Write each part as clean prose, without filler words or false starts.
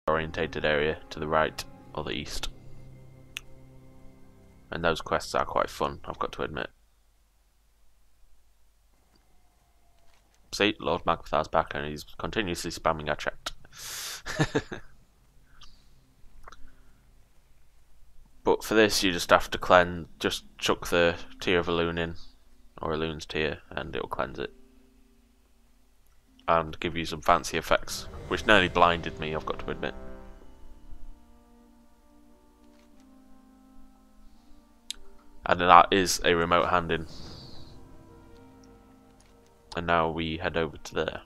orientated area to the right or the east. And those quests are quite fun, I've got to admit. See, Lord Magpathar's back and he's continuously spamming our chat. But for this you just have to cleanse, just chuck the tear of a loon in, or a loon's tear, and it'll cleanse it. And give you some fancy effects, which nearly blinded me, I've got to admit. And that is a remote hand-in. And now we head over to there.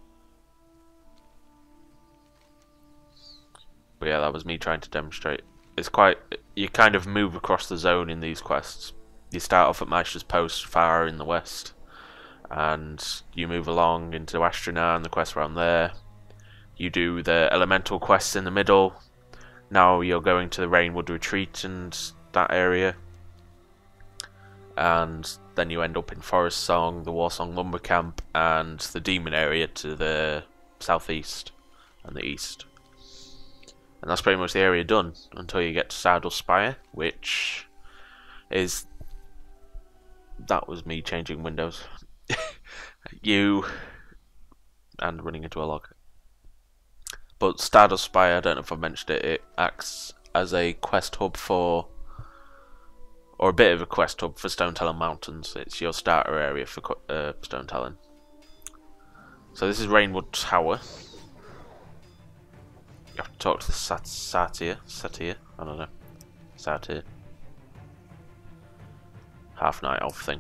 But yeah, that was me trying to demonstrate. It's quite, you kind of move across the zone in these quests. You start off at Maesha's Post, far in the west, and you move along into Astrana and the quests around there. You do the elemental quests in the middle. Now you're going to the Rainwood Retreat and that area. And then you end up in Forest Song, the Warsong Lumber Camp, and the Demon area to the southeast and the east. And that's pretty much the area done until you get to Saddle Spire, which is... That was me changing windows. And running into a log. But Stardust Spire, I don't know if I've mentioned it, it acts as a quest hub for... Or a bit of a quest hub for Stonetelling Mountains. It's your starter area for Stonetelling. So this is Rainwood Tower. You have to talk to the Satyr, I don't know. Satyr. Half night elf thing.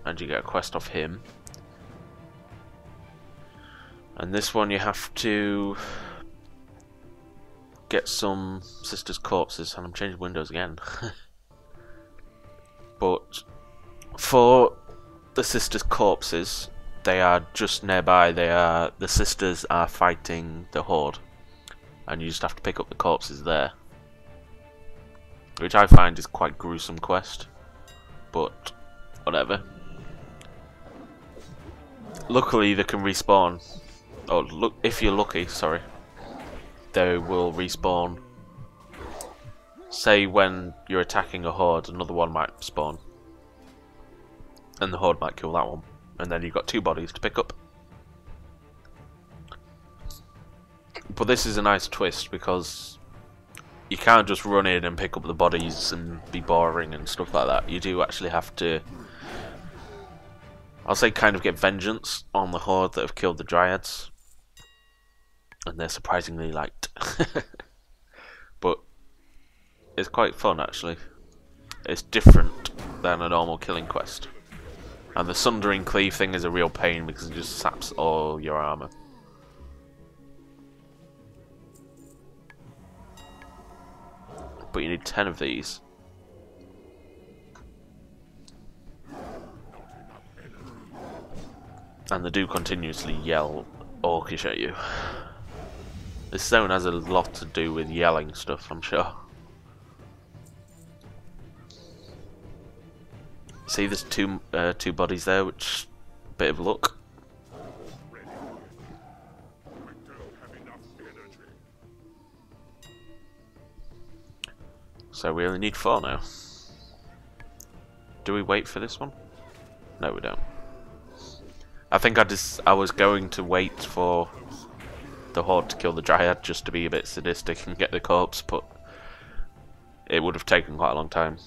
And you get a quest off him. And this one you have to get some sisters' corpses, and I'm changing windows again. But for the sisters' corpses, they are just nearby. The sisters are fighting the Horde, and you just have to pick up the corpses there, which I find is quite gruesome quest, but whatever. Luckily, they can respawn. Oh, look! If you're lucky, sorry, they will respawn. Say when you're attacking a Horde, another one might spawn, and the Horde might kill that one. And then you've got two bodies to pick up. But this is a nice twist because you can't just run in and pick up the bodies and be boring and stuff like that. You do actually have to, I'll say, kind of get vengeance on the Horde that have killed the Dryads. And they're surprisingly light. But it's quite fun actually. It's different than a normal killing quest. And the Sundering Cleave thing is a real pain because it just saps all your armour. But you need 10 of these. And they do continuously yell orcish at you. This zone has a lot to do with yelling stuff, I'm sure. See, there's two bodies there, which bit of luck. So we only need 4 now. Do we wait for this one? No, we don't. I think I was going to wait for the Horde to kill the Dryad just to be a bit sadistic and get the corpse, but it would have taken quite a long time.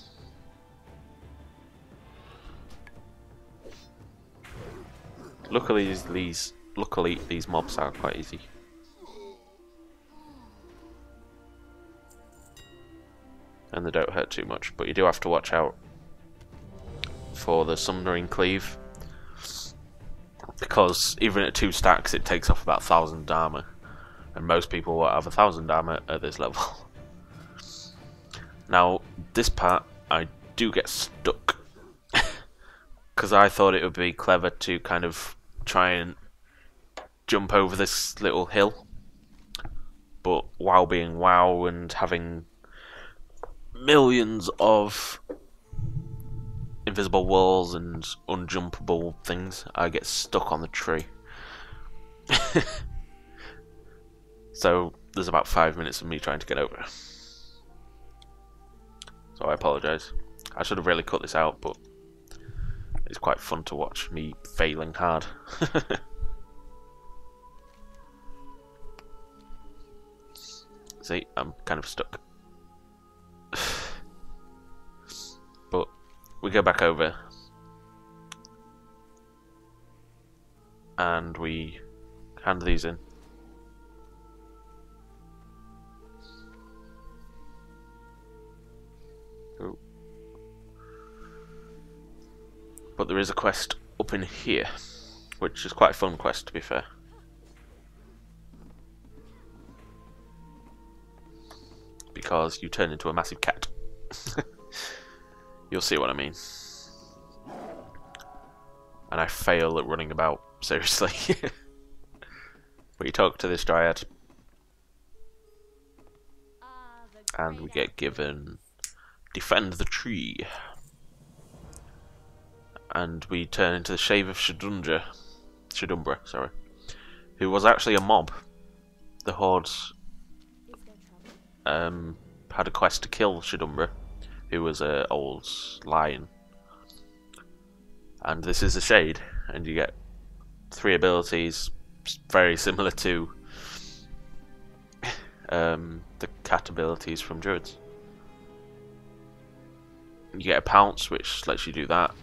Luckily these mobs are quite easy. And they don't hurt too much, but you do have to watch out for the Sundering Cleave, because even at 2 stacks it takes off about 1,000 armor, and most people will have 1,000 armor at this level. Now this part I do get stuck because I thought it would be clever to kind of try and jump over this little hill, but WoW being WoW and having millions of invisible walls and unjumpable things, I get stuck on the tree. So there's about 5 minutes of me trying to get over. So I apologise. I should have really cut this out, but it's quite fun to watch me failing hard. See, I'm kind of stuck. But we go back over and we hand these in. Ooh. But there is a quest up in here, which is quite a fun quest to be fair. Because you turn into a massive cat. You'll see what I mean. And I fail at running about, seriously. But you talk to this dryad, and we get given defend the tree. And we turn into the Shave of Shadumbra, sorry, who was actually a mob. The hordes had a quest to kill Shadumbra, who was an old lion. And this is a shade, and you get 3 abilities very similar to the cat abilities from druids. You get a pounce, which lets you do that.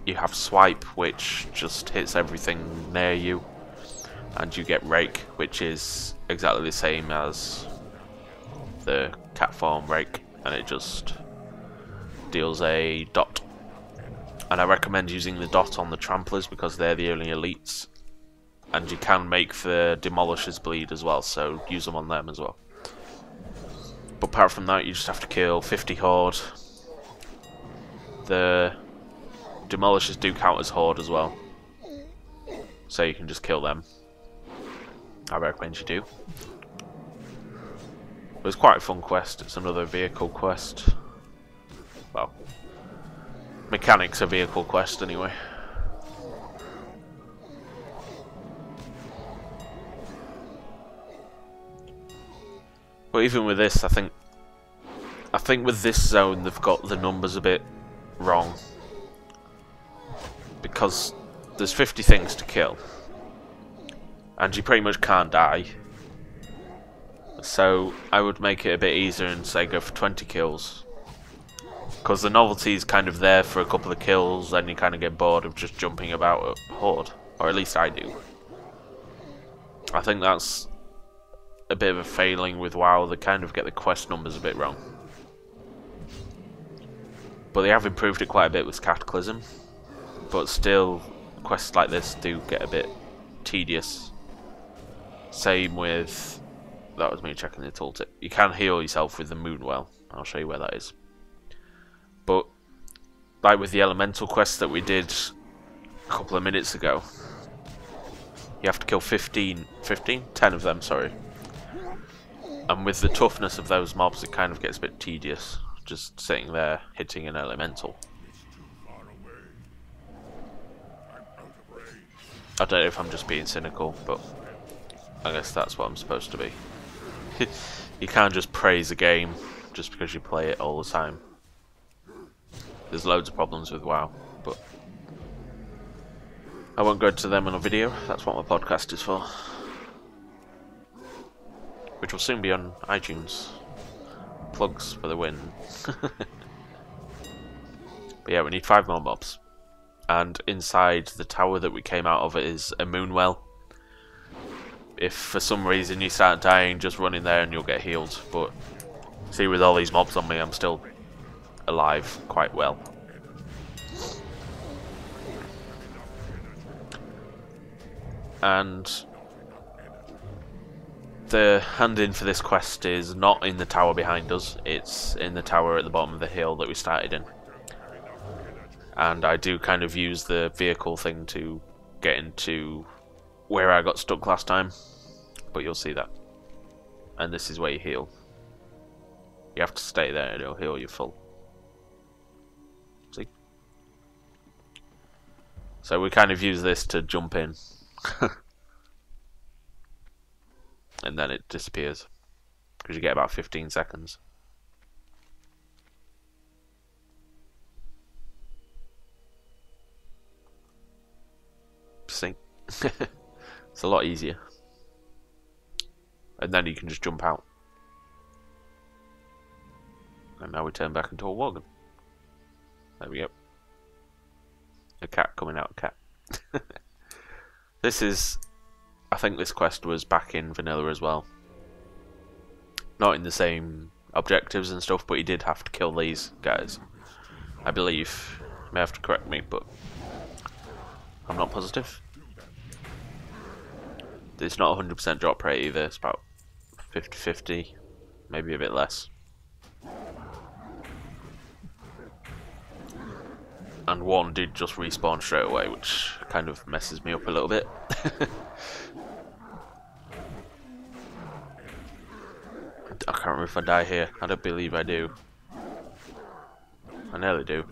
You have swipe, which just hits everything near you, and you get rake, which is exactly the same as the cat form rake, and it just deals a dot. And I recommend using the dot on the tramplers because they're the only elites, and you can make the demolishers bleed as well, so use them on them as well. But apart from that, you just have to kill 50 horde. The demolishers do count as horde as well, so you can just kill them. I recommend you do. It was quite a fun quest. It's another vehicle quest. Well, mechanics a vehicle quest anyway. But even with this, I think with this zone they've got the numbers a bit wrong, because there's 50 things to kill, and you pretty much can't die. So I would make it a bit easier and say go for 20 kills. Because the novelty is kind of there for a couple of kills, then you kind of get bored of just jumping about a horde. Or at least I do. I think that's a bit of a failing with WoW. They kind of get the quest numbers a bit wrong. But they have improved it quite a bit with Cataclysm. But still, quests like this do get a bit tedious. Same with... That was me checking the tooltip. You can heal yourself with the Moonwell. I'll show you where that is. But, like with the elemental quest that we did a couple of minutes ago, you have to kill 10 of them, sorry. And with the toughness of those mobs, it kind of gets a bit tedious, just sitting there hitting an elemental. I don't know if I'm just being cynical, but I guess that's what I'm supposed to be. You can't just praise a game just because you play it all the time. There's loads of problems with WoW, but I won't go into them in a video. That's what my podcast is for, which will soon be on iTunes. Plugs for the win. But yeah, we need 5 more mobs, and inside the tower that we came out of is a moonwell. If for some reason you start dying, just run in there and you'll get healed. But see, with all these mobs on me, I'm still alive quite well. And the hand-in for this quest is not in the tower behind us, it's in the tower at the bottom of the hill that we started in. And I do kind of use the vehicle thing to get into where I got stuck last time, but you'll see that. And this is where you heal. You have to stay there and it'll heal you full. See? So we kind of use this to jump in. and then it disappears because you get about 15 seconds. See? It's a lot easier. And then you can just jump out. And now we turn back into a Worgen. There we go. A cat coming out, a cat. This is... I think this quest was back in vanilla as well. Not in the same objectives and stuff, but you did have to kill these guys. I believe. You may have to correct me, but I'm not positive. It's not 100% drop rate either, it's about 50-50, maybe a bit less. And one did just respawn straight away, which kind of messes me up a little bit. I can't remember if I die here. I don't believe I do. I nearly do.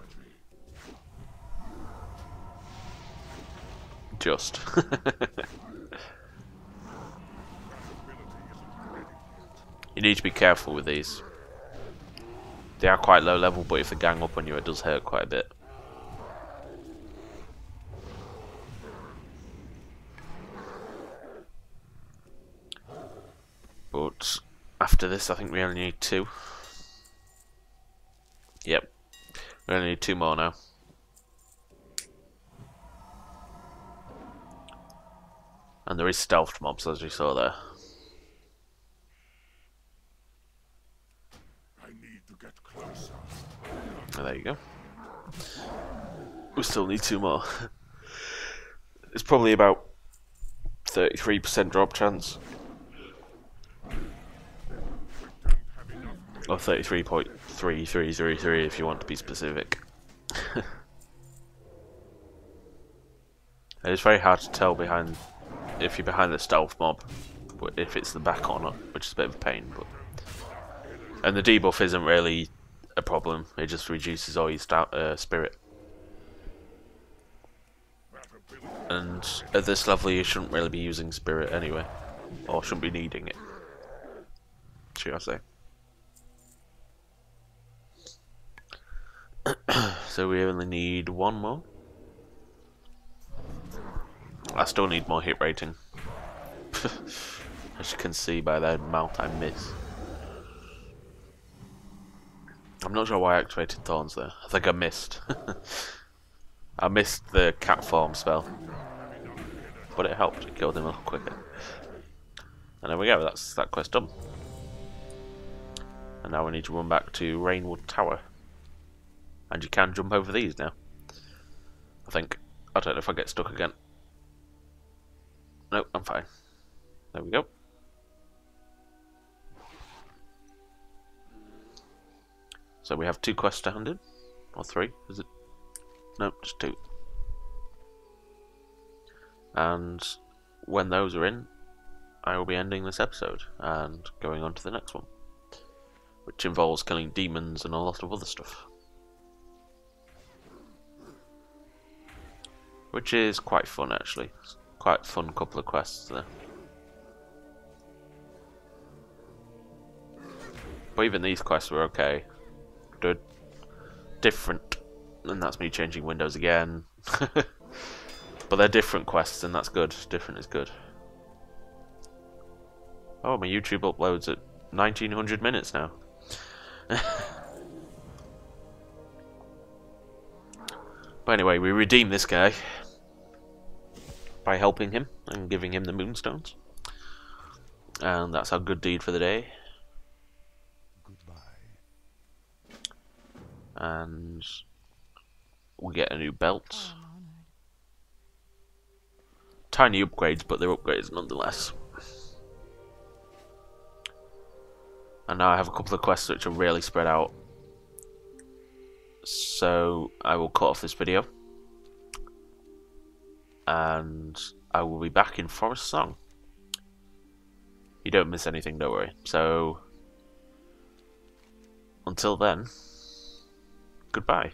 Just. You need to be careful with these. They are quite low level, but if they gang up on you, it does hurt quite a bit. But after this, I think we only need 2. Yep. We only need 2 more now. And there is stealth mobs, as we saw there. Oh, there you go. We still need 2 more. It's probably about 33% drop chance. Or 33.3333 if you want to be specific. It's very hard to tell behind if you're behind the stealth mob, but if it's the back or not, which is a bit of a pain. But and the debuff isn't really a problem; it just reduces all your spirit. And at this level, you shouldn't really be using spirit anyway, or shouldn't be needing it. Should I say? So we only need 1 more. I still need more hit rating. As you can see by the amount I miss. I'm not sure why I activated Thorns there. I think I missed. I missed the cat form spell. But it helped, it killed him a lot quicker. And there we go, that's that quest done. And now we need to run back to Rainwood Tower. And you can jump over these now. I think. I don't know if I get stuck again. Nope, I'm fine. There we go. So we have 2 quests to hand in. Or 3, is it? No, just 2. And when those are in, I will be ending this episode and going on to the next one. Which involves killing demons and a lot of other stuff. Which is quite fun actually. Quite fun couple of quests there. But even these quests were okay. They're different. And that's me changing windows again. But they're different quests and that's good. Different is good. Oh, my YouTube uploads at 1900 minutes now. But anyway, we redeem this guy by helping him and giving him the moonstones. And that's our good deed for the day. Goodbye. And we get a new belt. Tiny upgrades, but they're upgrades nonetheless. And now I have a couple of quests which are really spread out. So I will cut off this video. And I will be back in Forest Song. You don't miss anything, don't worry. So until then, goodbye.